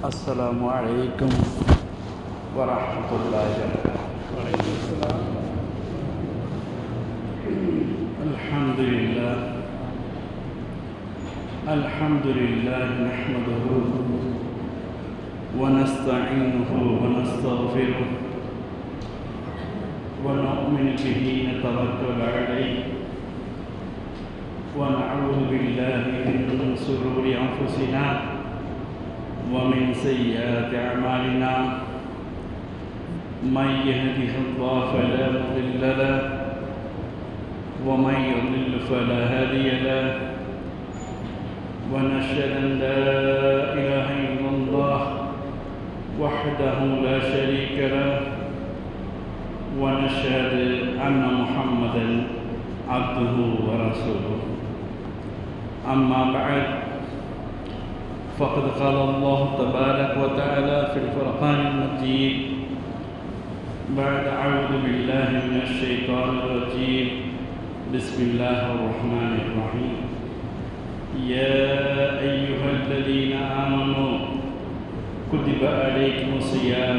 السلام عليكم ورحمة الله وبركاته. وعليكم السلام. الحمد لله نحمده ونستعينه ونستغفره ونؤمن به نتوكل عليه ونعوذ بالله من شرور أنفسنا ومن سيئات أعمالنا من يهده الله فلا مضل له ومن يضلل فلا هادي له ونشهد أن لا إله إلا الله وحده لا شريك له ونشهد أن محمدا عبده ورسوله. أما بعد فقد قال الله تبارك وتعالى في الفرقان المجيد بعد أعوذ بالله من الشيطان الرجيم بسم الله الرحمن الرحيم. يا أيها الذين آمنوا كتب عليكم الصيام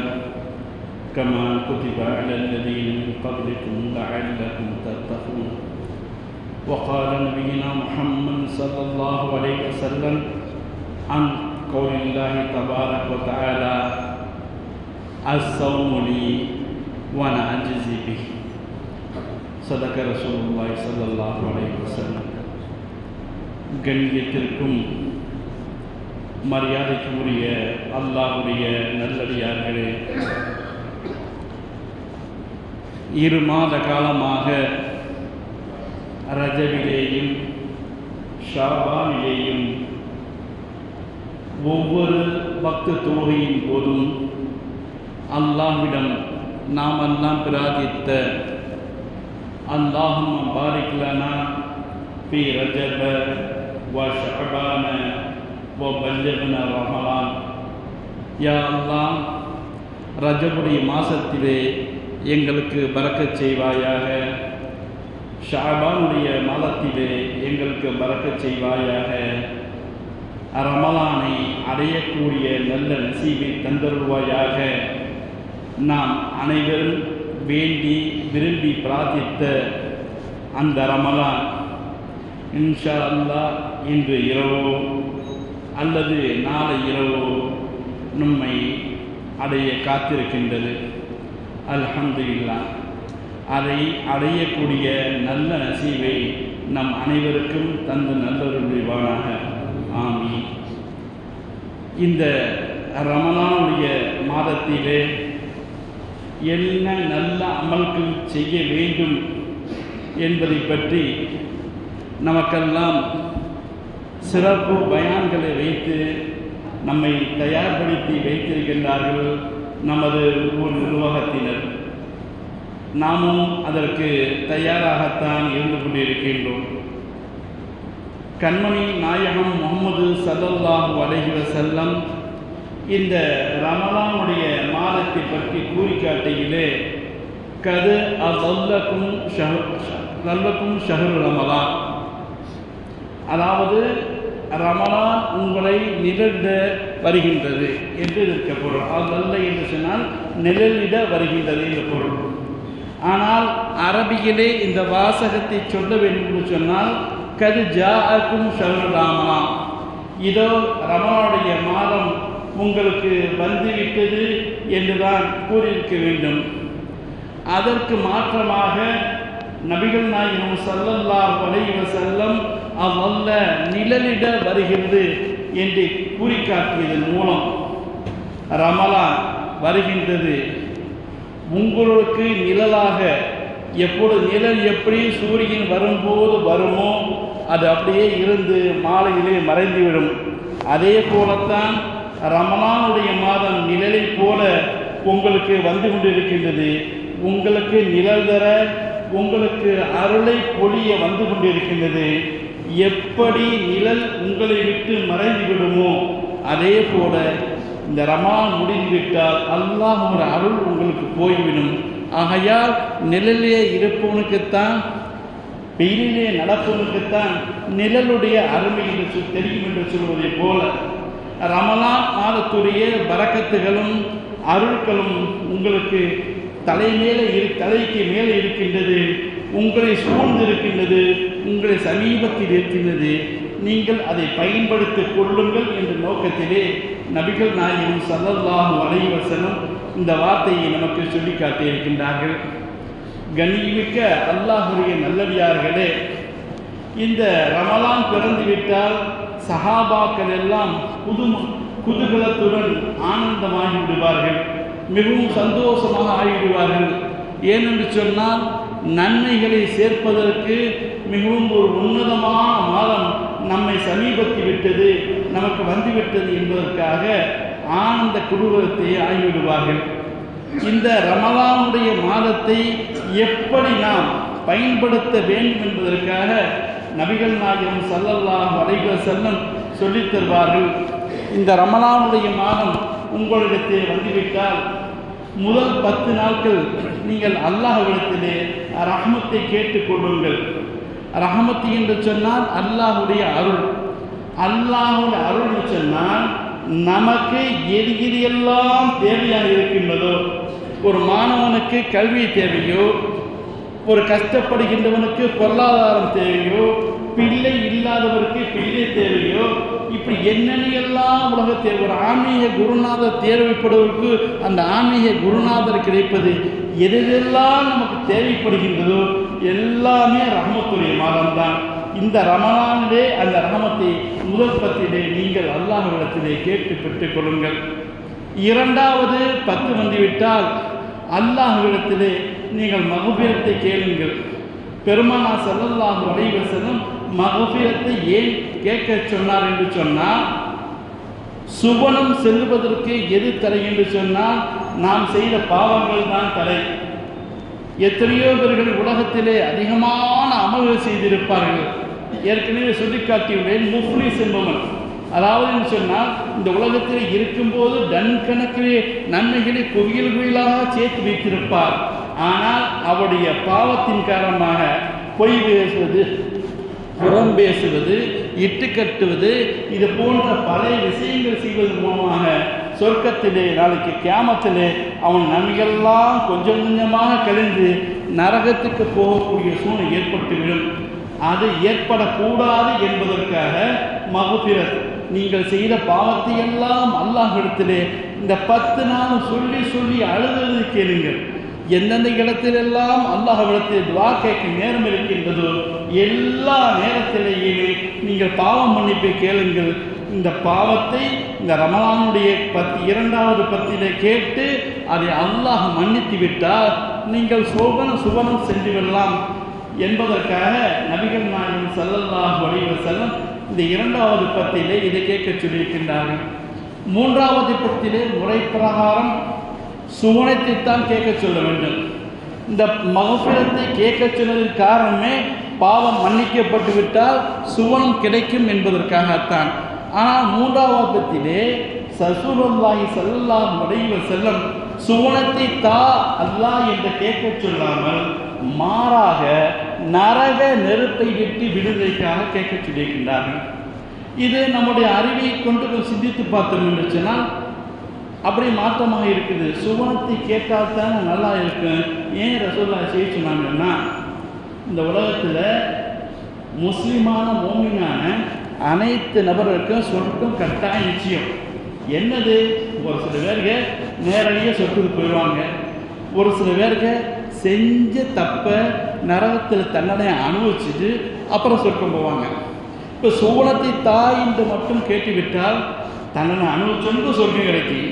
كما كتب على الذين من قبلكم لعلكم تتقون. وقال نبينا محمد صلى الله عليه وسلم عن قول الله تبارك وتعالى الصوم لي وأنا أجزي به. صدق رسول الله صلى الله عليه وسلم. கண்ணியத்திற்கும் மரியாதைக்குரிய அல்லாஹ்வுடைய நல்லடியார்களே, 2 மாத காலமாக ரஜபிலேயும் ஷாபானிலேயும் ஒவ்வொரு பக்த தொழுகையின் போதும் அல்லாஹ்விடம் நாமெல்லாம் பிரார்த்தித்த அல்லாஹும்ம பாரிக் லனா ஃபீ ரஜப வ ஷஅபான வ பல்லிக்னா ரமலான். யா அல்லாஹ், ரஜபுடைய மாதத்திலே எங்களுக்கு பரக்கத் செய்வாயாக, ஷஅபானுடைய மாதத்திலே எங்களுக்கு பரக்கத் செய்வாயாக, ரமலானை அடையக்கூடிய நல்ல நசீபை தந்தருள்வாயாக. நாம் அனைவரும் வேண்டி விரும்பி பிரார்த்தித்த அந்த ரமலான் இன்ஷா அல்லாஹ் இன்று இரவோ அல்லது நாளை இரவோ நம்மை அடைய காத்திருக்கின்றது. அல்ஹம்துலில்லாஹ். அதை அடையக்கூடிய நல்ல நசீபை நம் அனைவருக்கும் தந்து நல்லருள்வானாக. ஆமீன். இந்த ரமலானுடைய மாதத்திலே என்ன நல்ல அமல்கள் செய்ய வேண்டும் என்பதை பற்றி நமக்கெல்லாம் சிறப்பு பயான்களை வைத்து நம்மை தயார்படுத்தி வைத்திருக்கின்றார்கள் நமது ஊர் நிர்வாகத்தினர். நாமும் அதற்கு தயாராகத்தான் இருந்து கொண்டிருக்கின்றோம். கண்மணி நாயகம் முஹம்மது ஸல்லல்லாஹு அலைஹி வஸல்லம் இந்த ரமலானுடைய மாதத்தை பற்றி கூறி காட்டுகிலே, கது அலல்லக்கும் ஷஹ்ரு ரமலான், அதாவது ரமலான் உங்களை நிழலிட வருகின்றது என்று இருக்க பொருள். அல்ல என்று சொன்னால் நிழலிட வருகின்றது என்ற பொருள். ஆனால் அரபியிலே இந்த வாசகத்தை சொல்ல வேண்டும் என்று சொன்னால் கது ஜாஅக்கும் ஷஹ்ரு ரமலான், இதோ ரமலானுடைய மாதம் உங்களுக்கு வந்துவிட்டது என்றுதான் கூறியிருக்க வேண்டும். அதற்கு மாற்றமாக நபிகள் நாயகம் ஸல்லல்லாஹு அலைஹி வஸல்லம் அவ்வல்ல நிழலிட வருகிறது என்று கூறி காட்டியதன் மூலம் ரமலான் வருகின்றது. உங்களுக்கு நிழலாக எப்பொழுது நிழல் எப்படி சூரியன் வரும்போது வருமோ அது அப்படியே இருந்து மாலையிலே மறைந்துவிடும். அதே போலத்தான் ரமலானுடைய மாதம் நிழலை போல உங்களுக்கு வந்து கொண்டிருக்கின்றது. உங்களுக்கு நிழல் தர, உங்களுக்கு அருளை பொழிய வந்து கொண்டிருக்கின்றது. எப்படி நிழல் உங்களை விட்டு மறைந்து விடுமோ அதே போல இந்த ரமலான் முடிந்துவிட்டால் அல்லாஹ் ஒரு அருள் உங்களுக்கு போய்விடும். ஆகையால் நிழலே இருப்பவனுக்குத்தான், வெயிலிலே நடப்பவனுக்குத்தான் நிழலுடைய அருமை என்று தெரியும் என்று சொல்வதை போல ரமலான் மாதத்துடைய பரக்கத்துகளும் அருட்களும் உங்களுக்கு தலைக்கு மேலே இருக்கின்றது, உங்களை சூழ்ந்திருக்கின்றது, உங்களை சமீபத்தில் இருக்கின்றது. நீங்கள் அதை பயன்படுத்திக் கொள்ளுங்கள் என்ற நோக்கத்திலே நபிகள் நாயகம் ஸல்லல்லாஹு அலைஹி வஸல்லம் இந்த வார்த்தையை நமக்கு சொல்லி காட்டியிருக்கின்றார்கள். கண்ணியமிக்க அல்லாஹ்வுடைய நல்லடியார்களே, இந்த ரமலான் பிறந்துவிட்டால் சஹாபாக்கள் எல்லாம் குதூகலத்துடன் ஆனந்தமாகி விடுவார்கள், மிகவும் சந்தோஷமாக ஆகிவிடுவார்கள். ஏனென்று சொன்னால் நன்மைகளை சேர்ப்பதற்கு மிகவும் ஒரு உன்னதமான மாதம் நம்மை சமீபத்தில் விட்டது, நமக்கு வந்துவிட்டது என்பதற்காக ஆனந்த குதூகலத்தை ஆகிவிடுவார்கள். இந்த ரமலானுடைய மாதத்தை எப்படி நாம் பயன்படுத்த வேண்டும் என்பதற்காக நபிகள் நாயகம் ஸல்லல்லாஹு அலைஹி வஸல்லம் சொல்லித் தருவார்கள். இந்த ரமலானுடைய மாதம் உங்களிடத்தில் வந்துவிட்டால் முதல் 10 நாட்கள் நீங்கள் அல்லாஹ்விடத்திலே ரஹ்மத்தை கேட்டுக்கொள்ளுங்கள். ரஹ்மத்து என்று சொன்னால் அல்லாஹுடைய அருள். அல்லாஹுடைய அருள் என்று சொன்னால் நமக்கு எது எல்லாம் தேவையாக இருக்கின்றதோ, ஒரு மாணவனுக்கு கல்வி தேவையோ, ஒரு கஷ்டப்படுகின்றவனுக்கு பொருளாதாரம் தேவையோ, பிள்ளை இல்லாதவருக்கு பிள்ளை தேவையோ, இப்படி என்னென்னெல்லாம் உலகத்தை ஒரு ஆன்மீக குருநாதர் தேவைப்படுவதற்கு அந்த ஆன்மீக குருநாதர் கிடைப்பது, எதெல்லாம் நமக்கு தேவைப்படுகின்றதோ எல்லாமே ரஹமத்துடைய மாதம்தான். இந்த ரமலானிலே அந்த ரஹமத்தை முதல் 10 நீங்கள் அல்லாஹ்விடத்திலே கேட்டு பெற்றுக்கொள்ளுங்கள். இரண்டாவது 10 வந்துவிட்டால் அல்லாஹ்விடத்திலே நீங்கள் மக்ஃபிரத்தை கேளுங்கள். பெருமானார் ஸல்லல்லாஹு அலைஹி வஸல்லம் மக்ஃபிரத்தை ஏன் கேட்க சொன்னார் என்று சொன்னால், சுவனம் செல்வதற்கு எது தடை என்று சொன்னால் நாம் செய்த பாவங்கள் தான் தடை. எத்தனையோ பேர்கள் உலகத்திலே அதிகமான அமல்கள் செய்திருப்பார்கள். ஏற்கனவே சொல்லிக்காட்டியுள்ளேன், முஃப்லிஸ் என்பவன், அதாவது சொன்னால் இந்த உலகத்தில் இருக்கும்போது டன் கணக்கிலே நன்மைகளை குவியலாக சேர்த்து வைத்திருப்பார். ஆனால் அவருடைய பாவத்தின் காரணமாக பொய் பேசுவது, புறம் பேசுவது, இட்டு கட்டுவது, இது போன்ற பல விஷயங்கள் செய்வதன் மூலமாக சொர்க்கத்திலே நாளைக்கு கியாமத்திலே அவன் நன்மைகள்லாம் கொஞ்சம் கொஞ்சமாக கழிந்து நரகத்துக்கு போகக்கூடிய சூழ்நிலை ஏற்பட்டுவிடும். அது ஏற்படக்கூடாது என்பதற்காக மக்ஃபிரத், நீங்கள் செய்த பாவத்தை எல்லாம் அல்லாஹ்விடத்திலே இந்த 10 நாள் சொல்லி சொல்லி அழுது கேளுங்கள். எந்தெந்த இடத்திலெல்லாம் அல்லாஹ்விடத்தில் துஆ கேட்க நேரம் இருக்கின்றதோ எல்லா நேரத்திலேயுமே நீங்கள் பாவம் மன்னிப்பை கேளுங்கள். இந்த பாவத்தை இந்த ரமலானுடைய 2வது 10 கேட்டு அதை அல்லாஹ் மன்னித்து விட்டால் நீங்கள் சுவனம் சென்று விடலாம் என்பதற்காக நபிகள் நாயகம் ஸல்லல்லாஹு அலைஹி வஸல்லம் இந்த 2வது 10 இதை கேட்க சொல்லியிருக்கின்றார்கள். 3வது 10 முறை பிரகாரம் சுவனத்தைத்தான் கேட்க சொல்ல வேண்டும். இந்த மக்ஃபிரத்தை கேட்க சொன்னதன் காரணமே பாவம் மன்னிக்கப்பட்டு விட்டால் சுவனம் கிடைக்கும் என்பதற்காகத்தான். ஆனால் 3வது ரசூலுல்லாஹி ஸல்லல்லாஹு அலைஹி வஸல்லம் சுவனத்தை தா அல்லாஹ் என்று கேட்க சொல்லாமல் மாறாக நரக நெருப்பை விட்டு விடுதலைக்காக கேட்க சொல்லியிருக்கின்றார்கள். இது நம்முடைய அறிவை கொண்டு சிந்தித்து பார்த்தோம் என்று சொன்னால் அப்படி மாற்றமாக இருக்குது. சுவனத்தை கேட்டால் தானே நல்லா இருக்கும். ஏன் ரசூலுல்லாஹ் செய்ய சொன்னாங்கன்னா, இந்த உலகத்தில் முஸ்லிமான மோமினான அனைத்து நபர்களுக்கும் சொர்க்கம் கட்டாயம் நிச்சயம். என்னது, ஒரு சில பேருக்கு நேரடியாக சொர்க்கத்துக்கு போயிடுவாங்க, ஒரு சில பேருக்கு செஞ்ச தப்ப நரகத்தில் தண்டனை அனுபவிச்சுட்டு அப்புறம் சொர்க்கம் போவாங்க. இப்போ சுவனத்தை தாய் என்று மட்டும் கேட்டுவிட்டால் தண்டனை அனுபவிச்சவனுக்கும் சொர்க்கம் கிடைக்கும்,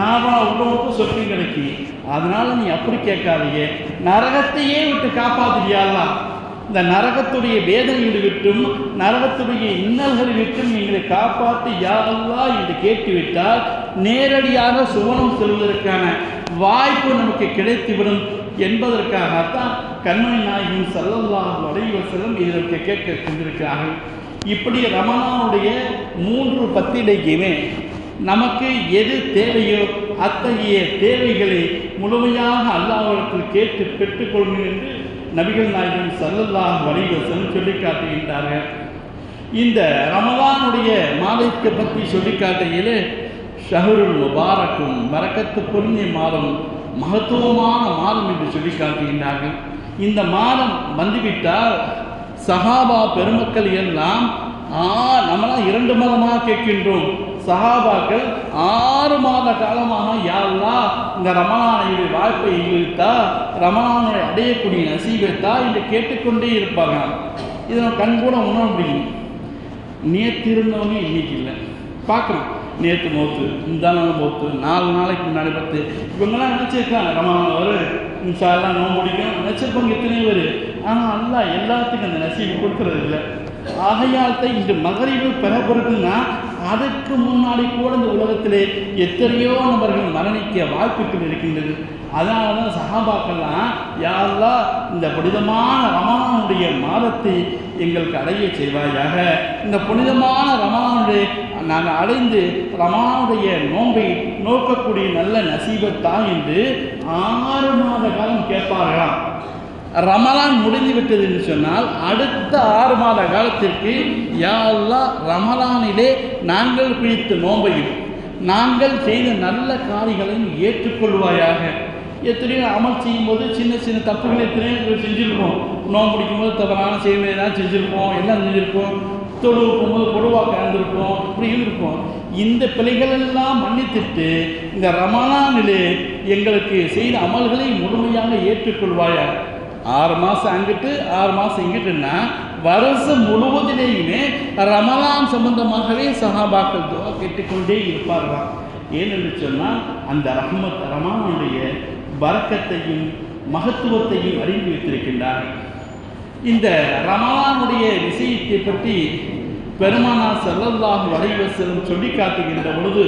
நாம உள்ளவனுக்கும் சொர்க்கம் கிடைக்கும். அதனால் நீ அப்படி கேட்காதீங்க, நரகத்தையே விட்டு காப்பாற்றுவியாளா, இந்த நரகத்துடைய வேதனைகளை விட்டும் நரகத்துடைய இன்னல்களை விட்டும் எங்களை காப்பாற்றி யா அல்லாஹ் என்று கேட்டுவிட்டால் நேரடியாக சுவனம் செல்வதற்கான வாய்ப்பு நமக்கு கிடைத்துவிடும் என்பதற்காகத்தான் கண்மணி நாயகம் ஸல்லல்லாஹு அலைஹி வஸல்லம் இதற்கு கேட்க சென்றிருக்கிறார்கள். இப்படி ரமலானுடைய 3 10 நமக்கு எது தேவையோ அத்தகைய தேவைகளை முழுமையாக அல்லாஹ்விடத்தில் கேட்டு பெற்றுக்கொள்ளுங்கள் என்று நபிகள் நாயகம் ஸல்லல்லாஹு அலைஹி வஸல்லம் சொல்லி காட்டுகின்றார்கள். இந்த ரமலானுடைய மாதத்தை பற்றி சொல்லி காட்டுகையில் ஷஹருல் முபாரக்கும் பரக்கத்து பொருந்திய மாதம், மகத்துவமான மாதம் என்று சொல்லி காட்டுகின்றார்கள். இந்த மாதம் வந்துவிட்டால் சஹாபா பெருமக்கள் எல்லாம் நம்மளாம் 2 மாதமாக கேட்கின்றோம். சஹாபாக்கள் 6 மாத காலமாக யா அல்லாஹ் இந்த ரமலானுடைய வாய்ப்பை எங்களுத்தா, ரமலானை அடையக்கூடிய நசீபத்தா என்று கேட்டுக்கொண்டே இருப்பாங்க. இதை நம்ம கண் கூட உணர முடியும். நேற்று இருந்தவங்க இன்னைக்கு இல்லை பார்க்குறோம். நேற்று மௌத்து, முந்தான மௌத்து, 4 நாளைக்கு முன்னாடி 10 இவங்கெல்லாம் நினச்சிருக்காங்க ரமலான் வரும் இன்ஷா அல்லாஹ் நோன்பு முடிக்கணும் நினச்சிருப்பாங்க எத்தனை பேர். ஆனால் அல்லாஹ் எல்லாத்துக்கும் அந்த நசீபு கொடுக்கறது இல்லை. ஆகையால் தான் இன்று மகரிபு பெறப்படுதுன்னா அதற்கு முன்னாடி கூட இந்த உலகத்திலே எத்தனையோ நபர்கள் மரணிக்க வாய்ப்புகள் இருக்கின்றது. அதனால தான் சஹாபாக்கெல்லாம் யா அல்லாஹ் இந்த புனிதமான ரமலானுடைய மாதத்தை எங்களுக்கு அடைய செய்வாயாக, இந்த புனிதமான ரமலானுடைய நாங்கள் அடைந்து ரமலானுடைய நோன்பை நோக்கக்கூடிய நல்ல நசீபத்தா என்று 6 மாத காலம் கேட்பார்களாம். ரமலான் முடிந்து விட்டது என்று சொன்னால் அடுத்த 6 மாத காலத்திற்கு யா அல்லாஹ் ரமலானிலே நாங்கள் பிடித்த நோன்பையும் நாங்கள் செய்த நல்ல காரியங்களையும் ஏற்றுக்கொள்வாயாக. எத்தனையோ அமல் செய்யும்போது சின்ன சின்ன தப்புகள் எத்தனையோ செஞ்சுருப்போம். நோன்பு பிடிக்கும்போது தவறான செயல்களை தான் செஞ்சுருப்போம், எல்லாம் செஞ்சுருப்போம். தொழு போகும்போது பொதுவாக கலந்துருப்போம், இப்படி இருப்போம். இந்த பிழைகளெல்லாம் மன்னித்துட்டு இந்த ரமலானிலே எங்களுக்கு செய்த அமல்களை முழுமையாக ஏற்றுக்கொள்வாயாக. 6 மாதம் அங்கிட்டு 6 மாதம் இங்கிட்டுன்னா வருஷம் முழுவதிலேயுமே ரமலான் சம்பந்தமாகவே சஹாபாக்கள் துஆ கேட்டுக்கொண்டே இருப்பார்களாம். ஏனென்று சொன்னால் அந்த ரமலானுடைய பரக்கத்தையும் மகத்துவத்தையும் அறிந்து வைத்திருக்கின்றார்கள். இந்த ரமலானுடைய விஷயத்தை பற்றி பெருமானார் ஸல்லல்லாஹு அலைஹி வஸல்லம் சொல்லி காட்டுகின்ற பொழுது,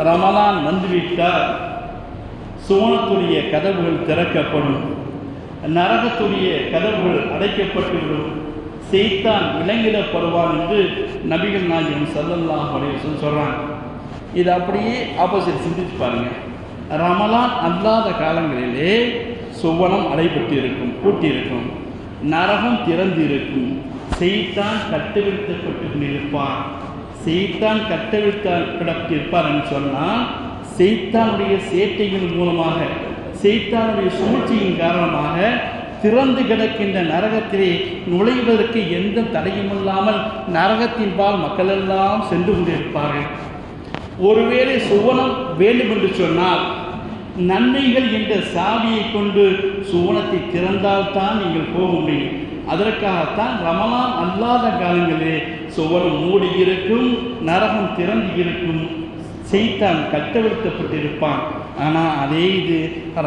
ரமலான் வந்துவிட்டால் சுவனத்துடைய கதவுகள் திறக்கப்படும், நரகத்துடைய கதவுகள் அடைக்கப்பட்டுவிடும், சைத்தான் விலங்கிடப்படுவான் என்று நபிகள் நாயகம் ஸல்லல்லாஹு அலைஹி வஸல்லம் சொல்கிறாங்க. இது அப்படியே ஆப்போசிட் சிந்திச்சு பாருங்கள். ரமலான் அல்லாத காலங்களிலே சுவனம் அடைபட்டு இருக்கும், பூட்டியிருக்கும், நரகம் திறந்து இருக்கும், சைத்தான் கட்டவிழ்த்தப்பட்டு கொண்டிருப்பான். சைத்தான் கட்டவிழ்த்தப்பட்டிருப்பார் என்று சொன்னால் சைத்தானுடைய சேட்டைகள் மூலமாக, சைத்தானுடைய சூழ்ச்சியின் காரணமாக திறந்து கிடக்கின்ற நரகத்திலே நுழைவதற்கு எந்த தடையுமில்லாமல் நரகத்தின் பால் மக்களெல்லாம் சென்று கொண்டிருப்பார்கள். ஒருவேளை சுவனம் வேண்டும் என்று சொன்னால் நன்மைகள் என்ற சாவியை கொண்டு சுவனத்தை திறந்தால்தான் நீங்கள் போக முடியும். அதற்காகத்தான் ரமலான் அல்லாத காலங்களிலே சுவனம் மூடி இருக்கும், நரகம் திறந்து இருக்கும், சைத்தான் கட்டவிழ்த்தப்பட்டிருப்பான். ஆனால் அதே இது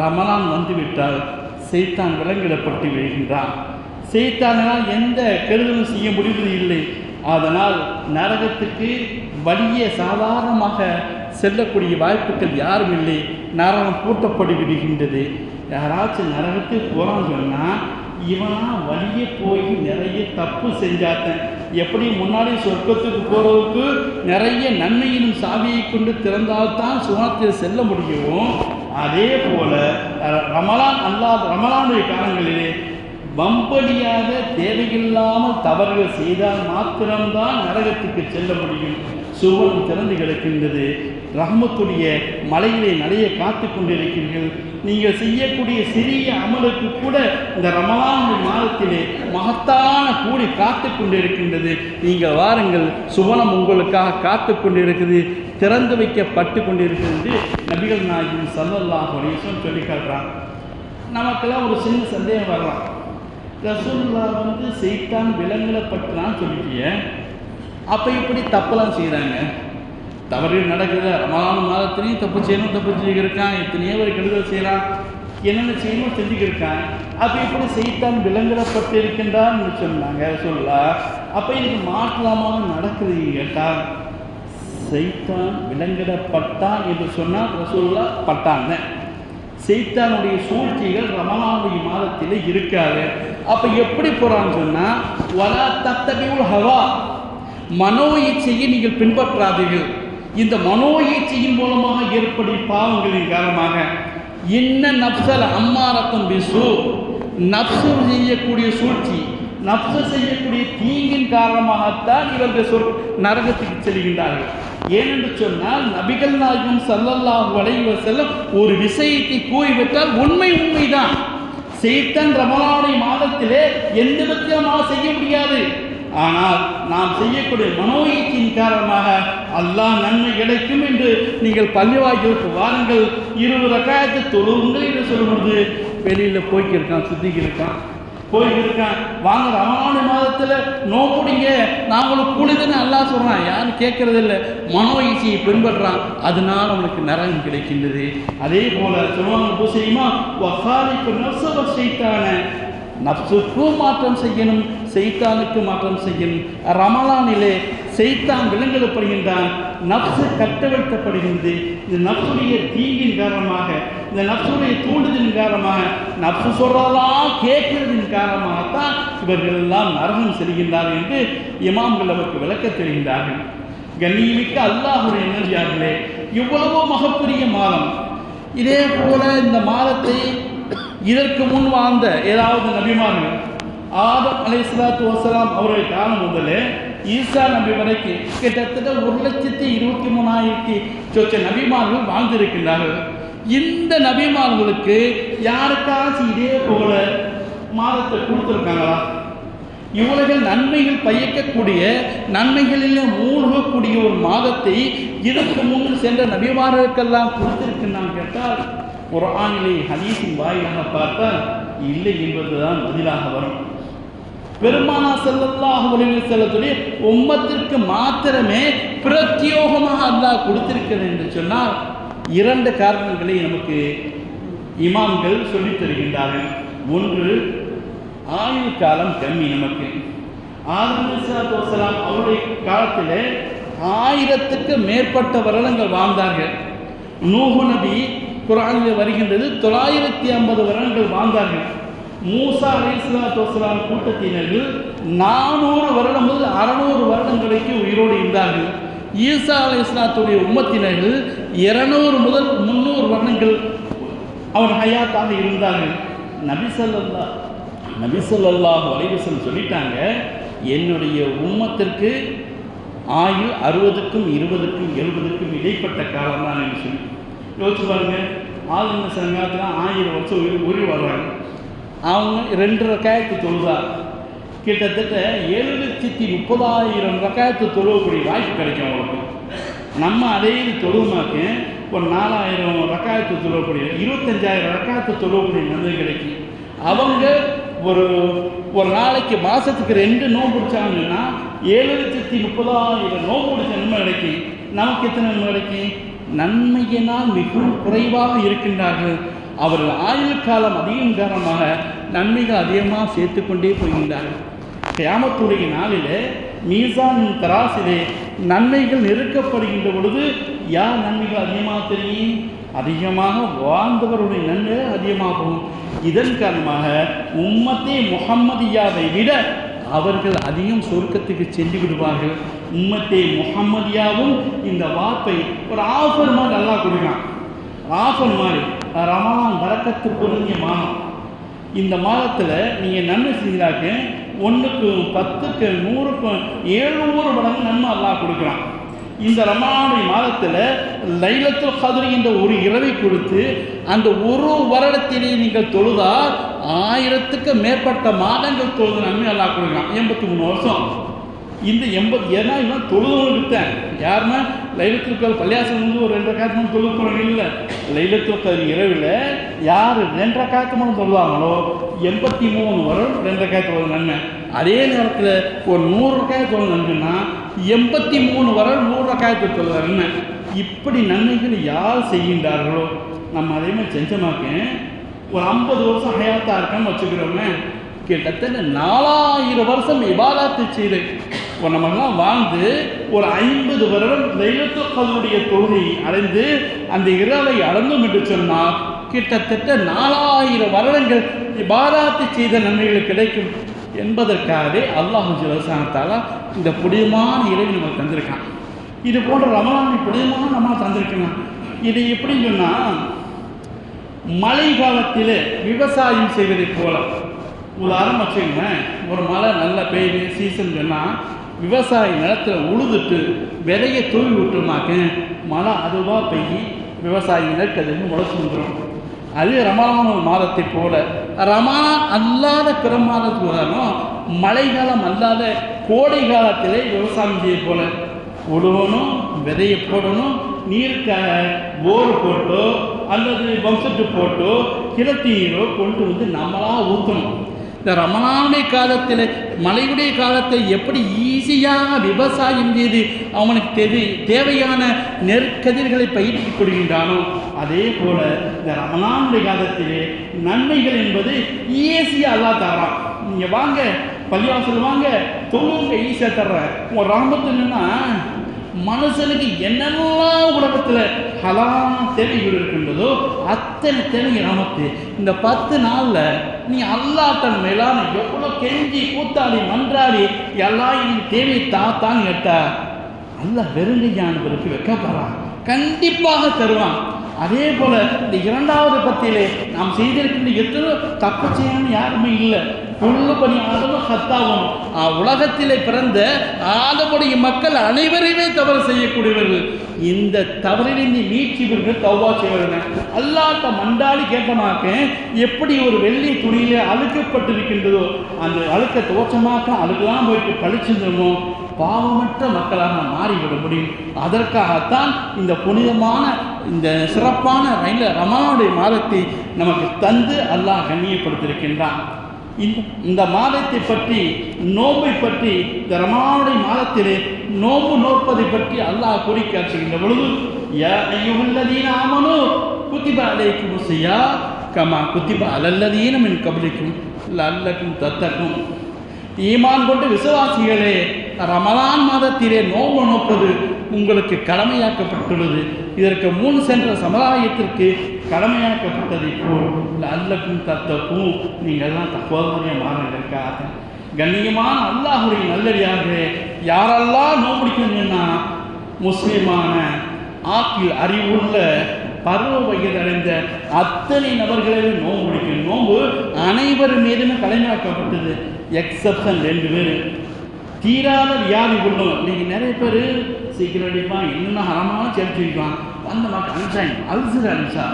ரமலான் வந்துவிட்டால் சைத்தான் விலங்கிடப்பட்டு விடுகின்றான். சைத்தானால் எந்த கெடுதலும் செய்ய முடிவது இல்லை. அதனால் நரகத்துக்கு வலிய சாதாரணமாக செல்லக்கூடிய வாய்ப்புகள் யாரும் இல்லை. நரகம் பூட்டப்பட்டு விடுகின்றது. யாராச்சும் நரகத்துக்கு போகிறான்னு சொன்னால் இவனா வழிய போய் நிறைய தப்பு செஞ்சாத்தன். எப்படி முன்னாடி சொர்க்கத்துக்கு போகிறதுக்கு நிறைய நன்மையிலும் சாவியை கொண்டு திறந்தால்தான் சுவனத்தில் செல்ல முடியும். அதே போல் ரமலானுடைய காலங்களிலே வம்படியாக தேவையில்லாமல் தவறுகள் செய்தால் மாத்திரம்தான் நரகத்துக்கு செல்ல முடியும். சுவனம் திறந்து கிடக்கின்றது. ரஹ்மத்துடைய மலையிலே நிறைய காத்து கொண்டிருக்கிறீர்கள். நீங்கள் செய்யக்கூடிய சிறிய அமலுக்கு கூட இந்த ரமலான் மாதத்திலே மகத்தான கூலி காத்து கொண்டிருக்கின்றது. நீங்கள் வாருங்கள், சுவனம் உங்களுக்காக காத்து கொண்டிருக்குது, திறந்து வைக்கப்பட்டு கொண்டிருக்கிறது நபிகள் நாயகம் ஸல்லல்லாஹு அலைஹி வஸல்லம் சொல்லி காட்டுறாங்க. நமக்கெல்லாம் ஒரு சின்ன சந்தேகம் வரலாம். ரசூலுல்லாஹ் சைத்தான் விலங்கிடப்பட்டுலாம் சொல்லிட்டிய, அப்போ இப்படி தப்பெல்லாம் செய்கிறாங்க, தவறுகள் நடக்குது. ரமலான் மாதத்துலேயும் தப்பு செய்யணும், தப்பு செய்யிருக்கான், எத்தனையோ ஒரு கெடுதல் செய்யலாம், என்னென்ன செய்யணும் செஞ்சுக்கிருக்கான். அப்போ இப்படி சைத்தான் விலங்கிடப்பட்டு இருக்கின்றான்னு சொன்னாங்க ரசூலுல்லாஹ். அப்போ இதுக்கு மாற்றமாக நடக்குது கேட்டால், சைத்தான் விலங்கிடப்பட்டான் என்று சொன்னால் ரசூலுல்லாஹ் பட்டாங்க. சைத்தானுடைய சூழ்ச்சிகள் ரமலானுடைய மாதத்தில் இருக்காது. அப்போ எப்படி போகிறான்னு சொன்னால், வலா தத்தபியுல் ஹவா, மனோ இச்சையை நீங்கள் பின்பற்றாதீர்கள். இந்த மனோ இச்சையின் மூலமாக ஏற்படும் பாவங்களின் காரணமாக இன்ன நப்சல் அம்மாரத்தும் பிசு, நப்சு செய்யக்கூடிய சூழ்ச்சி, நப்சு செய்யக்கூடிய தீங்கின் காரணமாகத்தான் இவர்கள் நரகத்துக்கு செல்கின்றார்கள். ஏனென்று சொன்னால் நபிகள் நாயகம் ஸல்லல்லாஹு அலைஹி வஸல்லம் ஒரு விஷயத்தை கூறிவிட்டால் உண்மைதான். சைத்தான் ரமலானுடைய மாதத்திலே எந்த விதமாக செய்ய முடியாது. ஆனால் நாம் செய்யக்கூடிய மனோயிச்சின் காரணமாக அல்லாஹ் நன்மை கிடைக்கும் என்று நீங்கள் பள்ளிவாய்களுக்கு வாருங்கள், 20 ரக்காயத்தை தொழுவுங்கள் என்று சொல்லும்போது வெளியில் போய்க்கிருக்கான், சுத்திக்கிருக்கான், போய்க்கிருக்கான். வாங்க ரமலான் மாதத்தில் நோக்குடிங்க, நாங்களும் கூலிதுன்னு அல்லாஹ் சொல்கிறான். யாரும் கேட்கறது இல்லை, மனோயிச்சியை பின்பற்றுறான், அதனால் அவனுக்கு நரகம் கிடைக்கின்றது. அதே போல சொல்லுவாங்க பூசையுமா வஃபாலிக்கு நஃப்ஸ வஸைத்தான, நப்சுக்கும் மாற்றம் செய்யணும், சைத்தானுக்கு மாற்றம் செய்யணும். ரமலானிலே சைத்தான் விலங்கெடுப்படுகின்றான், நப்சு கட்டவிழ்க்கப்படுகின்றது. இந்த நப்சுடைய தீங்கின் காரணமாக, இந்த நப்சுடைய தூண்டுதலின் காரணமாக, நப்சு சொல்றதெல்லாம் கேட்கிறதின் காரணமாகத்தான் இவர்கள் எல்லாம் நரகம் செல்கின்றார்கள் என்று இமாம்கள் அவருக்கு விளக்க தெரிகின்றார்கள். கண்ணியமிக்க அல்லாஹ்வுடைய நல்லடியார்களே, இவ்வளவோ மகப்பெரிய மாதம். இதே போல இந்த மாதத்தை இதற்கு முன் வாழ்ந்த ஏதாவது நபிமார்கள், ஆதம் அலைஹிஸ்ஸலாத்து வஸ்ஸலாம் அவர்கள் காலம் முதலே ஈசா நபி வரைக்கும் கிட்டத்தட்ட 1,23,000 சொச்ச நபிமார்கள் வாழ்ந்திருக்கின்றார்கள். இந்த நபிமார்களுக்கு யாருக்காச்சும் இதே போல மாதத்தை கொடுத்துருக்காங்களா? இவர்கள் நன்மைகள் பயக்கக்கூடிய, நன்மைகளில் மூழ்கக்கூடிய ஒரு மாதத்தை இதற்கு முன் சென்ற நபிமார்களுக்கெல்லாம் கொடுத்திருக்கின்றான் கேட்டால், குர்ஆனிலே ஹதீஸின் வாயிலாக பார்த்தால் இல்லை என்பதுதான் பதிலாக வரும். பெருமானார் ஸல்லல்லாஹு அலைஹி வஸல்லத்துடைய உம்மத்திற்கு மாத்திரமே பிரத்யோகமாக அல்லாஹ் கொடுத்திருக்கிறது என்று சொன்னால் 2 காரணங்களை நமக்கு இமாம்கள் சொல்லித் தருகின்றார்கள். ஒன்று, ஆயுள் காலம் கம்மி. நமக்கு ஆதம் அலைஹிஸ்ஸலாத்து வஸ்ஸலாம் அவருடைய காலத்தில் 1000க்கு மேற்பட்ட வருடங்கள் வாழ்ந்தார்கள். நூஹ் நபி குர்ஆனில் வருகின்றது 950 வருடங்கள் வாழ்ந்தார்கள். மூசா அலைஹிஸ்ஸலாத்து வஸ்ஸலாம் கூட்டத்தினர்கள் 400 வருடம் முதல் 600 வருடங்களுக்கு உயிரோடு இருந்தார்கள். ஈசா அலைஹிஸ்ஸலாத்துடைய உம்மத்தினர்கள் 200 முதல் 300 வருடங்கள் அவர் ஹயாத்தாக இருந்தார்கள். நபி ஸல்லல்லாஹு அலைஹி வஸல்லம் சொல்லிட்டாங்க, என்னுடைய உம்மத்திற்கு ஆயுள் 60க்கும் 20க்கும் 70க்கும் இடைப்பட்ட காலம் தான் என்று சொல்லி யோசிச்சு பாருங்க. ஆளுங்க சங்கத்தில் 1000 வருஷம் உயிர் வாழ்வாங்க. அவங்க 2 ரக்காயத்து தொழுதா கிட்டத்தட்ட 7,30,000 ரக்காயத்து தொழுவக்கூடிய வாய்ப்பு கிடைக்கும் அவங்களுக்கு. நம்ம அதே தொழுமாக்கு ஒரு 4,000 ரக்காயத்து தொழுவக்கூடிய 25,000 ரக்காயத்து தொழுவக்கூடிய நன்மை கிடைக்கும். அவங்க ஒரு நாளைக்கு மாதத்துக்கு 2 நோன்பு பிடிச்சாங்கன்னா 7,30,000 நோன்பு பிடிச்ச நன்மை கிடைக்கும். நமக்கு எத்தனை நன்மை கிடைக்கும்? நன்மையினால் மிகவும் குறைவாக இருக்கின்றார்கள். அவர்கள் ஆயுள் காலம் அதிகம் காரணமாக நன்மைகள் அதிகமாக சேர்த்து கொண்டே போகின்றார்கள். கியாமத்துடைய நாளில் மீசான் தராசிலே நன்மைகள் நெருக்கப்படுகின்ற பொழுது யார் நன்மைகள் அதிகமாக தெரியும்? அதிகமாக வாழ்ந்தவருடைய நன்மை அதிகமாகும். இதன் காரணமாக உம்மத்தே முஹம்மதியாவை விட அவர்கள் அதிகம் சொர்க்கத்துக்கு சென்று விடுவார்கள். உம்மத்தே முஹம்மதியாவும் இந்த வார்த்தை ஒரு ஆஃபர் மாதிரி நல்லா கொடுக்கலாம். ஆஃபர் மாதிரி ரமலான் பரக்கத்து பொருந்திய மாதம். இந்த மாதத்தில் நீங்கள் நன்மை செய்கிறாக்க 1க்கு 10க்கு 100க்கு 700 மடங்கு நன்மை அல்லாஹ் கொடுக்குறான். இந்த ரமலானுடைய மாதத்தில் லைலத்துல் கத்ர் என்ற ஒரு இரவை கொடுத்து அந்த ஒரு வருடத்திலே நீங்கள் தொழுதால் 1000க்கு மேற்பட்ட மாதங்கள் தொழுது நன்மை அல்லாஹ் கொடுக்குறான். 83 வருஷம். இந்த 80 ஏன்னா இவன் தொழுதும் விட்டேன். யாருன்னா லைலத்துல் கத்ர் பள்ளியாசம் வந்து ஒரு 2 ரக்காத்து தொழுது போகிறாங்க. இல்லை, லைலத்துல் கத்ர் இரவில் யார் 2 ரக்காத்து மூலம் தொழுதாங்களோ 83 வருடம் 2 ரக்காத்து தொழுது நன்மை. அதே நேரத்தில் ஒரு 100 ரக்காத்து தொழுது நன்மைன்னா 83 வருடம் 100 ரக்காத்து தொழுது நன்மை. இப்படி நன்மைகள் யார் செய்கின்றார்களோ நம்ம அதே மாதிரி செஞ்சமாக்க ஒரு 50 வருஷம் ஹயாத்தாக இருக்கான்னு வச்சுக்கிறோமே, கிட்டத்தட்ட 4000 வருஷம் இபாதத்து செய்து நம்மெல்லாம் வாழ்ந்து ஒரு 50 வருடம் லைலத்துல் கத்ருடைய தொழுகை அடைந்து அந்த இரவை அடைந்தோம் என்று சொன்னால் கிட்டத்தட்ட 4000 வருடங்கள் இபாதத்து செய்த நன்மைகள் கிடைக்கும் என்பதற்காகவே அல்லாஹ் ஜல்லல்லாஹு தஆலா இந்த புனிதமான இரவை நமக்கு தந்திருக்கான். இது போன்ற ரமலானை புனிதமான நம்ம தந்திருக்கணும். இது எப்படின்னு சொன்னால், மழை காலத்தில் விவசாயம் செய்வதை போல உதாரணம் வச்சுக்கோங்களேன், ஒரு மழை நல்லா பெய்யுது சீசன் சொன்னால் விவசாய நிலத்தில் உழுதுட்டு விதையை தூவி விட்டுருமாக்க மழை அதுவாக பெய்யி விவசாயி நெற்கதிர்னு முளைச்சி வந்துடும். அது ரமலான் மாதத்தை போல ரமலான் அல்லாத பிற மாதத்துக்கு உதாரணம் மழைக்காலம் அல்லாத கோடை காலத்திலே விவசாயம் செய்ய போல உழுவணும், விதையை போடணும், நீருக்காக போர் போட்டோ அல்லது பம்செட்டு போட்டோ கிணத்து நீரோ கொண்டு வந்து நம்மளாக ஊற்றணும். இந்த ரமலானுடைய காலத்தில் மழையுடைய காலத்தை எப்படி ஈஸியாக விவசாயம் செய்து அவனுக்கு தேவையான நெற்கதிர்களை பயிற்சிக் கொள்கின்றானோ அதே போல் இந்த ரமலானுடைய காலத்திலே நன்மைகள் என்பது ஈஸியாக அல்லாஹ் தர்றான். நீங்கள் வாங்க பள்ளிவாசல் வாங்க தொழுங்க, ஈஸியாக தர்றேன். உங்கள் ரஹமத்துன்னா மனுஷனுக்கு என்னெல்லாம் உலகத்தில் ஹலான தேவைகள் இருக்கின்றதோ அத்தனை தேவை ரமத்து. இந்த 10 நாளில் நீ அல்லாஹ்வின் மேலான எவ்வளோ கெஞ்சி கூத்தாடி மன்றாடி எல்லாம் எனக்கு தேவையை தாத்தான்னு கேட்டா அல்லாஹ் வெறுங்கையானவருக்கு வைக்கப்படுறான், கண்டிப்பாக தருவான். அதே போல் இந்த 2வது பத்தியிலே நாம் செய்திருக்கின்ற எத்தனை தப்பு செய்யணும்னு யாருமே இல்லை. புல்லு பணி ஆதமும் ஹத்தாவும் உலகத்திலே பிறந்த ஆதமுடைய மக்கள் அனைவரையுமே தவறு செய்யக்கூடியவர்கள். இந்த தவறிலிருந்து மீட்சிவர்கள் தௌபா செய்வார்கள். அல்லாஹ்ட்ட மண்டாடி கேட்டமாக்க எப்படி ஒரு வெள்ளி துணியிலே அழுக்கப்பட்டிருக்கின்றதோ அந்த அழுக்க தோற்றமாக்க அழுக்கெல்லாம் போயிட்டு பழிச்சிருந்தோமோ பாவமற்ற மக்களாக மாறிவிட முடியும். அதற்காகத்தான் இந்த புனிதமான இந்த சிறப்பான ரமலானுடைய மாதத்தை நமக்கு தந்து அல்லாஹ் கண்ணியப்படுத்தியிருக்கின்றான். இந்த மாதத்தை பற்றி நோன்பை பற்றி இந்த ரமலானுடைய மாதத்திலே நோன்பு நோற்பதை பற்றி அல்லாஹ் கூறி காட்டுகின்ற பொழுது யா அய்யுஹல்லதீன ஆமனூ குத்திப அலைக்குமுஸ் ஸியாம் கமா குத்திப அலல்லதீன மின் கப்லிக்கும் லஅல்லக்கும் தத்தக்கும். ஈமான் கொண்டு விசுவாசிகளே, ரமலான் மாதத்திலே நோன்பு நோப்பது உங்களுக்கு கடமையாக்கப்பட்டுள்ளது. இதற்கு முன் சென்ற சமுதாயத்திற்கு கடமையாக்கப்பட்டதை போல் லஅல்லக்கும் தத்தக்கும், நீங்கள்லாம் தக்குவாதாரியாக மாறுவதற்காக. கண்ணியமான அல்லாஹ்வுடைய நல்லடியாக யாரெல்லாம் நோன்பு பிடிக்கணும்னா முஸ்லிமான ஆக்கில் அறிவுள்ள பருவ வயது அடைந்த அத்தனை நபர்களே நோன்பு பிடிக்கணும். நோன்பு அனைவர் மீதுமே கடமையாக்கப்பட்டது. எக்ஸப்ஷன் 2 பேர் தீராத வியாதி கொள்ளும். நீங்கள் நிறைய பேர் சீக்கிரம் அடிப்பான், என்னென்ன ஹரமான சேர்த்து வைப்பான், அந்த மாதிரி அனுப்பிச்சாங்க அல்சர் அனுப்பிச்சா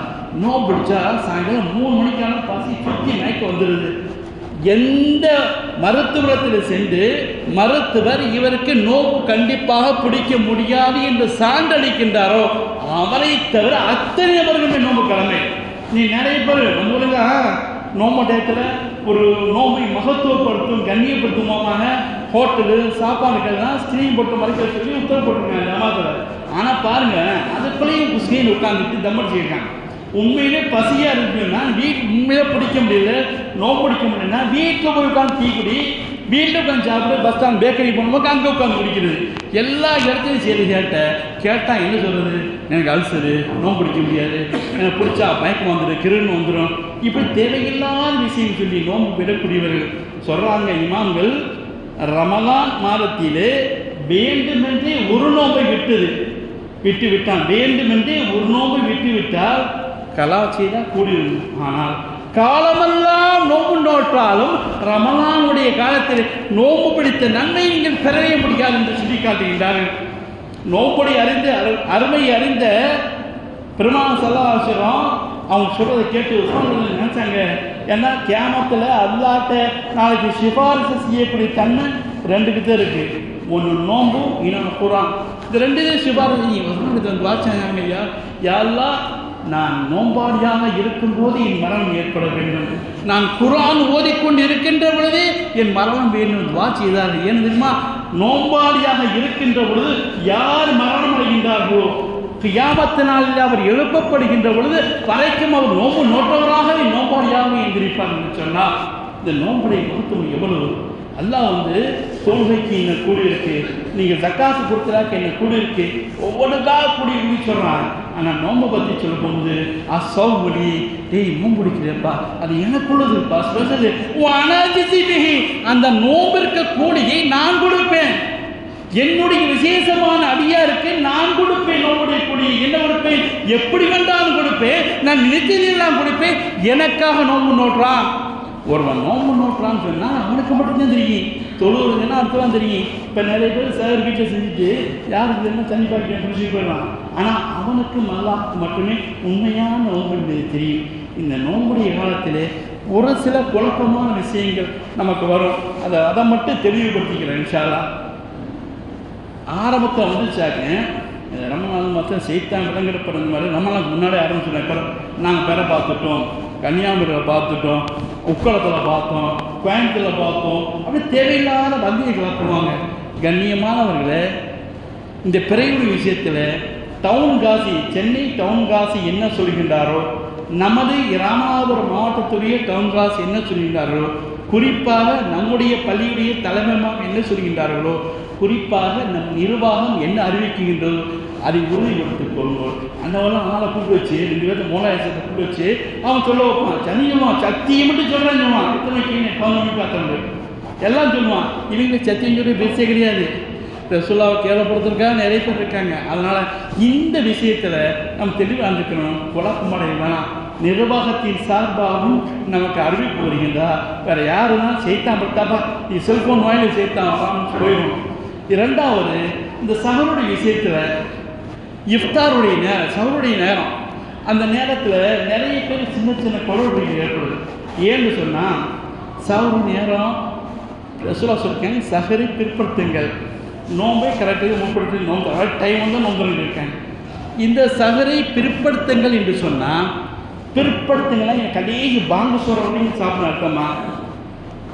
நோன்பு பிடிச்சா சாயங்காலம் 3 மணிக்கான பசி சுற்றி மயக்க வந்துடுது. எந்த மருத்துவத்தில் சென்று மருத்துவர் இவருக்கு நோன்பு கண்டிப்பாக பிடிக்க முடியாது என்று சான்றளிக்கின்றாரோ அவரை தவிர அத்தனை நபர்களுமே நோன்பு கடமை. நீ நிறைய பேர் நம்மளுங்க நோம்பு டயத்தில் ஒரு நோம்பை மகத்துவப்படுத்தும் கண்ணியப்படுத்துமான ஹோட்டலு சாப்பாடுக்கெல்லாம் ஸ்க்ரீன் போட்டு மறைக்க சொல்லி உத்தரவு போட்டிருக்காங்க ஜமாத்தில். ஆனால் பாருங்கள் அதுக்குள்ளேயும் ஸ்க்ரீன் உட்காந்துட்டு தம்மடிச்சு இருக்காங்க. உண்மையிலே பசியாக இருக்குன்னா உண்மையிலே பிடிக்க முடியல, நோம்பு பிடிக்க முடியலன்னா வீட்டில் போய் உட்காந்து டீ குடி, வீட்டில் உட்காந்து சாப்பிட்டு பஸ் ஸ்டாண்ட் பேக்கரி போனோம் அங்கே உட்காந்து குடிக்கிறது. எல்லா இடத்துலையும் சரி கேட்டால் என்ன சொல்கிறது, எனக்கு அல்சரு, நோம்பு பிடிக்க முடியாது, எனக்கு பிடிச்சா மயக்கம் வந்துடும், கிருன்னு வந்துடும், இப்படி தேவையில்லாத விஷயம் சொல்லி நோம்பு விடக்கூடியவர்கள் சொல்கிறாங்க. இமாம்கள் ரமலான் மாதத்திலே வேண்டுமென்றே ஒரு நோம்பை விட்டு விட்டான். வேண்டுமென்றே ஒரு நோம்பை விட்டு விட்டால் கலாச்சிதான் கூடியிருக்கும். ஆனால் காலமெல்லாம் நோம்பு நோற்றாலும் ரமலானுடைய காலத்தில் நோம்பு பிடித்த நன்மை நீங்கள் பெறவே முடியாது என்று சொல்லி காட்டுகின்றார்கள். நோம்புடைய அருமை அறிந்த பெருமாள் ஸல்லல்லாஹு அலைஹி வஸல்லம் அவங்க சொல்றதை கேட்டு நினைச்சாங்க. ஏன்னா கியாமத்தில் அல்லாஹ்ட்ட நாளைக்கு சிபாரிசு செய்யக்கூடிய தன்மை 2 கிட்ட இருக்கு. ஒன்று நோம்பு, இன்னொன்று குர்ஆன். இந்த 2 சிபாரிசு வந்து வாச்சாங்க. யா அல்லாஹ், நான் நோம்பாடியாக இருக்கும்போது என் மரணம் ஏற்பட வேண்டும், நான் குர்ஆன் ஓதிக்கொண்டு இருக்கின்ற பொழுதே என் மரணம் வேண்டும் வாட்சி இதாக. ஏன்னு தெரியுமா, நோம்பாடியாக இருக்கின்ற பொழுது யார் மரணம் அடைகின்றார்களோ கியாமத்து நாளில் அவர் எழுப்பப்படுகின்ற பொழுது வரைக்கும் அவர் நோம்பு நோட்டவராகவே நோம்பாடியாக எந்திரிப்பார் என்று சொன்னால் இந்த நோம்புடைய மகத்துவம் எவ்வளவு. அல்லாஹ் வந்து தொழுகைக்கு என்ன கூடியிருக்கு, நீங்கள் ஜக்காத்து கொடுத்ததாக்கு என்ன கூடியிருக்கு, ஒவ்வொன்றுக்காக கூடி சொல்கிறான். ஆனால் நோம்பை பற்றி சொல்லும்போது அசௌவடி டேய் நோம்பு பிடிக்கிறப்பா அது எனக்குள்ளதுப்பா ஸ்பெஷல் அனாஜிசிபிஹி, அந்த நோம்பிற்கு கூலியை நான் கொடுப்பேன், என்னுடைய விசேஷமான அடியாருக்கு நான் கொடுப்பேன். நோம்புடைய கூலியை என்ன கொடுப்பேன், எப்படி வேண்டாலும் கொடுப்பேன், நான் நிச்சயம் கொடுப்பேன். எனக்காக நோம்பு நோட்டுறான். ஒருவன் நோம்பு நோட்டுறான்னு சொன்னால் அவனுக்கு மட்டும்தான் தெரியும், தொழுவுறதுன்னா அர்த்தம் தெரியும். இப்போ நிறைய பேர் சார் வீட்டில் செஞ்சுட்டு யாருக்கு என்ன தண்ணி பாக்கெட் பிடிச்சிட்டு போயிடலாம். ஆனால் அவனுக்கும் அல்லாஹ்க்கு மட்டுமே உண்மையான நோன்பு என்பது தெரியும். இந்த நோம்புடைய காலத்தில் ஒரு சில குழப்பமான விஷயங்கள் நமக்கு வரும். அதை மட்டும் தெளிவுபடுத்திக்கிறேன் இன்ஷா அல்லாஹ். ஆரம்பத்தை வந்துச்சாக்க ரமலான் மாதம் செய்தான் விலங்கெடுப்படுற மாதிரி ரமலானுக்கு முன்னாடி ஆரம்பிச்சுருக்கோம். நாங்கள் பெற பார்த்துட்டோம், கன்னியாகுமரியில் பார்த்துட்டோம், உக்கடத்தில் பார்த்தோம், கோயம்புத்தூரில் பார்த்தோம். அப்படி தேவையில்லாத வந்தியை கிளப்புவாங்க. கண்ணியமானவர்களே, இந்த பிறையுடைய விஷயத்தில் டவுன் காசி, சென்னை டவுன் காசி என்ன சொல்கின்றாரோ, நமது ராமநாதபுரம் மாவட்டத்துடைய டவுன் காசி என்ன சொல்கின்றார்களோ, குறிப்பாக நம்முடைய பள்ளியுடைய தலைமைமாக என்ன சொல்கின்றார்களோ, குறிப்பாக நம் நிர்வாகம் என்ன அறிவிக்கின்றதோ அதை உறுதிப்படுத்திக் கொள்வோம். அந்தவெல்லாம் ஆளை கூப்பிட்டு வச்சு 2 பேர்த்த மூலாயசத்தை கூப்பிட்டு வச்சு அவன் சொல்ல வைப்பான். சனியமாக சத்தியை மட்டும் சொல்கிறான்னு சொல்லுவான். எத்தனை கீழே 11 பார்த்தோம் எல்லாம் சொல்லுவான். இவங்க சத்தியம் சொல்லி பேசே கிடையாது. ரசூலுல்லாஹ்வை கேவலப்படுத்துறதுக்காக நிறைய பேர் இருக்காங்க. அதனால் இந்த விஷயத்தில் நம்ம தெளிவாக இருந்துக்கணும். குழப்பமடைய வேணாம். நிர்வாகத்தின் சார்பாகவும் நமக்கு அறிவிப்பு வருகின்றா. வேறு யாருன்னா செய்தான் பட்டாப்பா நீ செல்ஃபோன் வாயில் செய்தான் போயிடும். இரண்டாவது, இந்த சஹருடைய விஷயத்தில் இஃப்தாருடைய நேரம், சஹருடைய நேரம், அந்த நேரத்தில் நிறைய பேர் சின்ன சின்ன குழந்தைகள் ஏற்படுது. ஏன்னு சொன்னால் சஹரு நேரம் ரசூலுல்லாஹ் சொல்லியிருக்காங்க, சஹரை பிற்படுத்துங்கள், நோம்பை கரெக்டாக முற்படுத்தி நோம்பு டைம் வந்து நோம்பு இருக்காங்க. இந்த சஹரை பிற்படுத்துங்கள் என்று சொன்னால் பிற்படுத்துங்கள்லாம் என் கடைசி பாங்கு சொல்கிறவங்க சாப்பிட அர்த்தமா?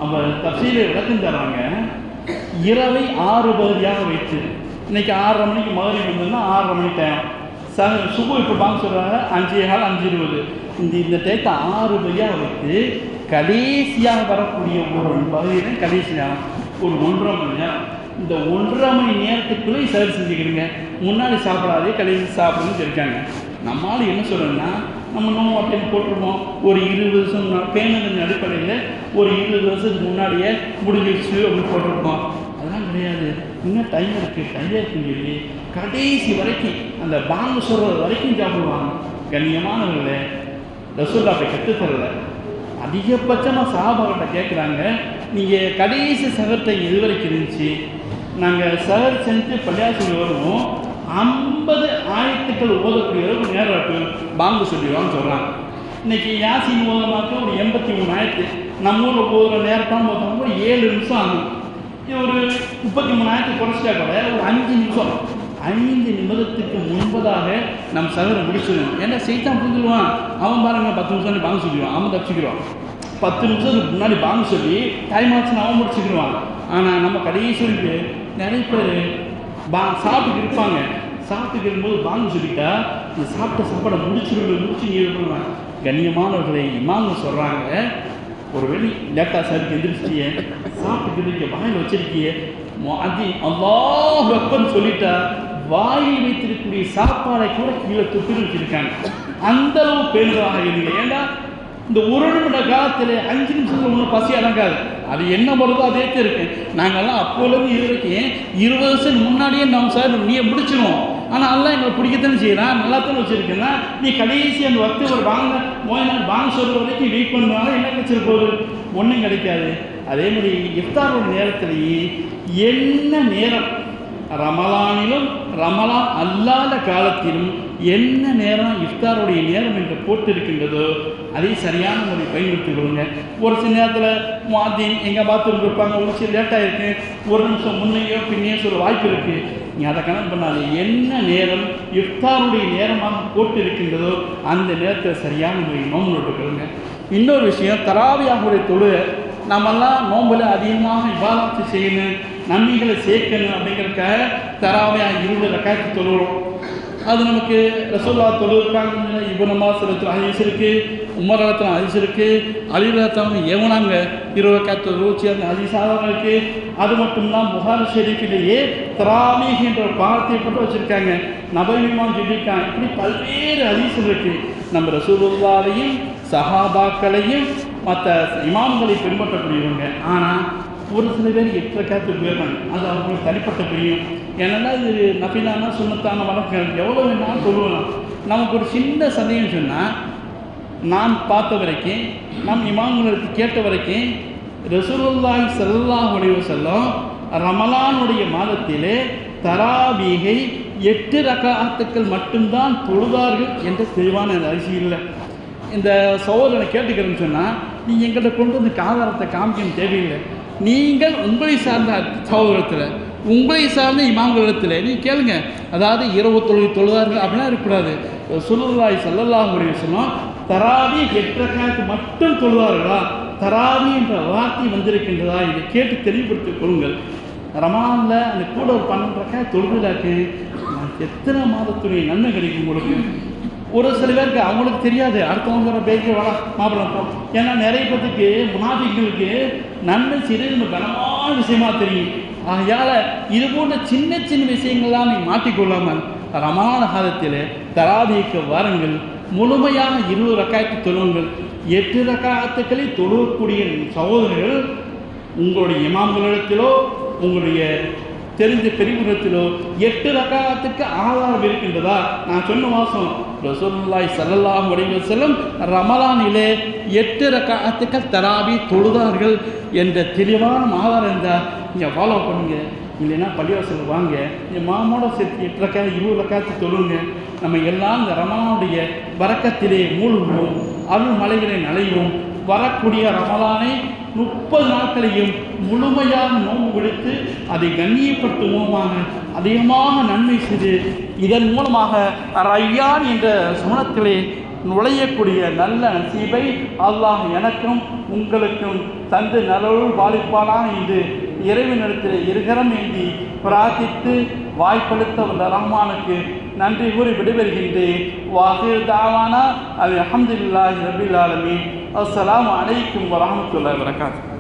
அவங்க தப்சீலை விளக்கம் தராங்க. இரவை 6 பகுதியாக வைத்து, இன்றைக்கி 6:30 மணிக்கு மகரிப் இருந்ததுன்னா 6:30 மணி டைம், சுபு இப்போ பாங்க சொல்கிறாங்க 5:15 5:20, இந்த டயத்தை 6 பகுதியாக வைத்து கடைசியாக வரக்கூடிய ஒரு பகுதியில் கடைசியாக ஒரு 1.5 மணி நேரம், இந்த 1.5 மணி நேரத்துக்குள்ளே சர்வ் செஞ்சுக்கிறீங்க. முன்னாடி சாப்பிடாதே கடைசி சாப்பிடுன்னு சொல்லியிருக்காங்க. நம்மளால் என்ன சொல்கிறோன்னா, நம்ம நோம்பு அப்படின்னு போட்டிருப்போம். ஒரு 20 வருஷம் பேனலின் அடிப்படையில் ஒரு 20 வருஷத்துக்கு முன்னாடியே முடிஞ்சிடுச்சு அப்படின்னு போட்டிருப்போம். அதெல்லாம் கிடையாது. இன்னும் டைம் இருக்குது, டைம் இருக்குன்னு சொல்லி கடைசி வரைக்கும் அந்த பாங்கு சொல்கிறது வரைக்கும் சாப்பிடுவாங்க. கண்ணியமானவர்களே, ரசூலுல்லாஹ் அப்படி கற்றுத்தரல. அதிகபட்சமாக சஹாபாக்கிட்ட கேட்குறாங்க, நீங்கள் கடைசி சகத்தை எது வரைக்கும் இருந்துச்சு? நாங்கள் சகர் செஞ்சு பள்ளியாசிரியர் வருவோம், 50 ஆயத்துக்கள் ஓதக்கூடிய அளவுக்கு நேரம் இருக்கு, பாங்கு சொல்லிடுவான்னு சொல்கிறாங்க. இன்றைக்கி யாசின் ஓதமாக்க ஒரு 83 ஆயத்து, நம்ம ஊரில் ஓதுகிற நேரத்தான் ஓதுறவங்க ஒரு 7 நிமிஷம் ஆகும். இது ஒரு 33 ஆயத்து குறைச்சிட்டா கூட ஒரு 5 நிமிஷம், 5 நிமிடத்துக்கு முன்பதாக நம்ம சகரை முடிச்சிடணும். ஏன்னா செய்தான் புரிஞ்சுடுவான். அவன் பாருங்க 10 நிமிஷம் பாங்கு சொல்லிடுவான், அவன் தப்பிச்சுக்கிடுவான். 10 நிமிஷத்துக்கு முன்னாடி பாங்கு சொல்லி டைம் ஆச்சுன்னு அவன் முடிச்சுக்கிடுவான். ஆனால் நம்ம கடைசிக்கு நிறைய பேர் சாப்பிட்டு இருப்பாங்க. சாப்பிட்டு இருக்கும்போது பாங்கு சொல்லிட்டா இந்த சாப்பிட்ட சாப்பாடை முடிச்சு பண்ணுவாங்க. கண்ணியமானவர்களை இமாங்க சொல்கிறாங்க, ஒரு வெளி லேட்டா சாருக்கு எந்திரிச்சிட்டியே, சாப்பிட்டு இருக்க வாயில் வச்சிருக்கியே, அது அல்லாஹ் அக்பர்னு சொல்லிட்டா வாயில் வைத்திருக்கக்கூடிய சாப்பாடை கூட கீழே துப்பிட்டு வச்சிருக்காங்க. அந்த அளவு பேருதாக இருங்க. ஏன்னா இந்த 1 நிமிட காலத்தில் 5 நிமிஷத்தில் ஒன்றும் பசி அடங்காது. அது என்ன வருதோ அதே தான் இருக்கு. நாங்கள்லாம் அப்போலேருந்து இது வரைக்கும் 20 வருஷம் முன்னாடியே நம்ம சார் நீ முடிச்சிடுவோம். ஆனால் எல்லாம் எங்களை பிடிக்கத்தானே செய்யலாம், நல்லா தானே வச்சுருக்கேன்னா நீ கடைசி அந்த வக்து ஒரு பாங்க சொல்கிற வரைக்கும் வெயிட் பண்ணுவாங்க. என்ன கிடைச்சிரு போகுது? ஒன்றும் கிடைக்காது. அதே மாதிரி இஃப்தாரோட நேரத்திலேயே என்ன நேரம், ரமலானிலும் ரமலான் அல்லாத காலத்திலும் என்ன நேரம் இஃப்தாருடைய நேரம் என்று போட்டு இருக்கின்றதோ அதை சரியான முறை பயன்படுத்திக் கொள்ளுங்க. ஒரு சில நேரத்தில் மாத்தின் எங்கள் பாத்ரூம் இருப்பாங்க, ஒரு சில லேட்டாக இருக்குது, 1 நிமிஷம் முன்னையோ பின்னையோ சொல்ல வாய்ப்பு இருக்குது. நீங்கள் அதை கணக்கு பண்ணாது. என்ன நேரம் இஃப்தாருடைய நேரமாக போட்டு இருக்கின்றதோ அந்த நேரத்தில் சரியான முறை நோம்பு நோட்டுக்கொள்ளுங்க. இன்னொரு விஷயம், தராவியாவுடைய தொழுகை நம்மெல்லாம் நோம்பில் அதிகமாக இபாதத்து செய்யணும், நன்மைகளை சேர்க்கணும் அப்படிங்கிறதுக்காக தராவியா 20 ரக்காத்து தொழுகிறோம். அது நமக்கு ரசூலுல்லாஹ் தொழுகிறாங்க. இப்னு அப்பாஸ் ஹதீஸ் இருக்குது, உமர் ரலியல்லாஹு ஹதீஸ் இருக்குது, அலி ரலியல்லாஹு ஏவனாங்க 20 ரக்காத்து தொழுச்சி அந்த ஹதீஸாக இருக்குது. அது மட்டும்தான் புகாரி ஷெரீஃபிலேயே தராவீஹ் என்ற ஒரு பாடத்தை போட்டு வச்சுருக்காங்க. நபவிமான் சொல்லியிருக்காங்க. இப்படி பல்வேறு ஹதீஸ் இருக்குது. நம்ம ரசூலுல்லாஹையும் சஹாபாக்களையும் மற்ற இமாம்களை பின்பற்றக்கூடியவங்க. ஆனால் ஒரு சில பேர் 8 ரக்காத்துக்கு போயிடுறாங்க. அது அவங்களுக்கு தனிப்பட்ட பிரியும். ஏன்னா இது நபிலான சுன்னத்தான வழக்கம் எவ்வளோ வேணாலும் சொல்லுவோம். நமக்கு ஒரு சின்ன சந்தேகம் சொன்னால் நான் பார்த்த வரைக்கும், நம் இமாம்களுக்கு கேட்ட வரைக்கும், ரசூலுல்லாஹி ஸல்லல்லாஹு அலைஹி வஸல்லம் ரமலானுடைய மாதத்திலே தராவீகை 8 ரகாத்துக்கள் மட்டும்தான் தொழுதார்கள் என்ற தெளிவான அரிசி இல்லை. இந்த சகோதரனை கேட்டுக்கிறேன்னு சொன்னால், நீங்கள் எங்கிட்ட கொண்டு வந்து ஆதாரத்தை காமிக்கணும் தேவையில்லை. நீங்கள் உங்களை சார்ந்த சகோதரத்தில், உங்களை சார்ந்த இமாம்களிடத்தில் நீ கேளுங்க. அதாவது இரவு தொழுகை தொழுதார்கள் அப்படின்னா இருக்கக்கூடாது. ரசூலுல்லாஹி ஸல்லல்லாஹு அலைஹி வஸல்லம் தராவி 8 ரகாத்து மட்டும் தொழுதார்களா, தராவி என்ற வார்த்தை வந்திருக்கின்றதா, இதை கேட்டு தெளிவுபடுத்திக் கொள்ளுங்கள். ரமலானில் அந்த கூட ஒரு 12 ரகாத் தொழுதாக்கு எத்தனை மாதத்துடைய நன்மை கிடைக்கும் உங்களுக்கு. ஒரு சில பேருக்கு அவங்களுக்கு தெரியாது, அடுத்தவங்க வர பேருக்கு வர மாப்பிள்ளை. ஏன்னா நிறைய பேருக்கு முனாஃபிக்களுக்கு நன்மை செய்து கனமான விஷயமா தெரியும். ஆகையால் இது போன்ற சின்ன சின்ன விஷயங்கள்லாம் நீங்கள் மாற்றிக்கொள்ளாமல் ரமலான் காலத்தில் தராவிக்கு வாருங்கள். முழுமையான 20 ரக்காத்து தொழுவுங்கள். 8 ரக்காத்துக்களை தொழுவக்கூடிய சகோதரர்கள் உங்களுடைய இமாம்களிடத்திலோ உங்களுடைய தெரிஞ்ச பெரியவரிடத்திலோ 8 ரக்காத்துக்கு ஆதாரம் இருக்கின்றதா? நான் சொன்ன வாசம் ரசூலுல்லாஹி ஸல்லல்லாஹு அலைஹி வஸல்லம் ரமலானிலே 8 ரக்காத்துக்கள் தராவி தொழுதார்கள் என்ற தெளிவான ஆதாரம் இருந்தால் நீங்கள் ஃபாலோ பண்ணுங்க. இல்லைன்னா பள்ளிவாசல் வாங்க, என் மாமோட சேர்த்து 8 ரக்காத்து 20 ரக்காத்து தொழுங்க. நம்ம எல்லாம் இந்த ரமலானுடைய வரக்கத்திலே மூழ்குவோம், அருள் மலைகளை நலைவோம். வரக்கூடிய ரமலானை 30 நாட்களையும் முழுமையாக நோன்பு பிடித்து அதை கண்ணியப்படுத்துவோமாக, அதிகமாக நன்மை செய்து இதன் மூலமாக ரையான் என்ற சுவனத்திலே நுழையக்கூடிய நல்ல நசீபை அல்லாஹ் எனக்கும் உங்களுக்கும் தந்து நலவுள் வாழிப்பானா என்று இறைவனிடத்தில் இருகரம் ஏந்தி பிரார்த்தித்து வாய்ப்பளித்த வந்த ரஹ்மானுக்கு நன்றி கூறி விடைபெறுகின்றேன். வாஹிர் தாவானா அல்ஹம்துலில்லாஹி ரப்பில் ஆலமீன். அஸ்ஸலாமு அலைக்கும் வரஹ்மத்துல்லாஹி வபரகாத்துஹு.